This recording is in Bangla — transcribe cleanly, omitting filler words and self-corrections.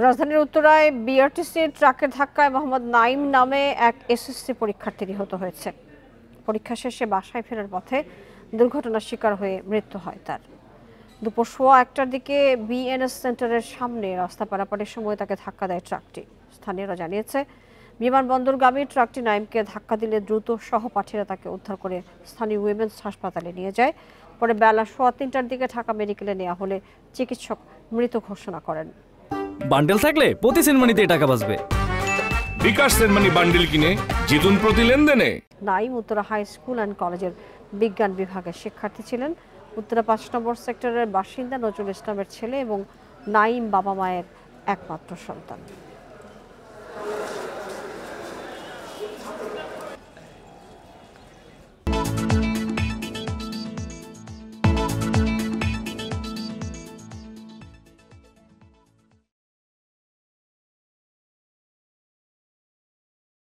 রাজধানীর উত্তরায় বিআরটিসি ট্রাকের ধাক্কায় মোহাম্মদ নাইম নামে এক এসএসসি পরীক্ষার্থী নিহত হয়েছে। পরীক্ষা শেষে বাসায় ফেরার পথে দুর্ঘটনার শিকার হয়ে মৃত্যু হয় তার। দুপুর 1:15টার দিকে বিএনএস সেন্টারের সামনে রাস্তা পারাপারের সময় তাকে ধাক্কা দেয় ট্রাকটি। স্থানীয়রা জানিয়েছে, বিমানবন্দরগামী ট্রাকটি নাইমকে ধাক্কা দিলে দ্রুত সহপাঠীরা তাকে উদ্ধার করে স্থানীয় উইমেন্স হাসপাতালে নিয়ে যায়। পরে বেলা 3:15টার দিকে ঢাকা মেডিকেলে নেওয়া হলে চিকিৎসক মৃত ঘোষণা করেন। বান্ডেল থাকলে প্রতি সেনমানিতে টাকা বাঁচবে। বিকাশ সেনমানি বান্ডেল কিনে জিতুন প্রতি লেনদেনে। Naim Uttara high school and কলেজের বিজ্ঞান বিভাগের শিক্ষার্থী ছিলেন। উত্তরা 5 নম্বর সেক্টরের বাসিন্দা নজরুল ইসলামের ছেলে এবং নাইম বাবা মায়ের একমাত্র সন্তান।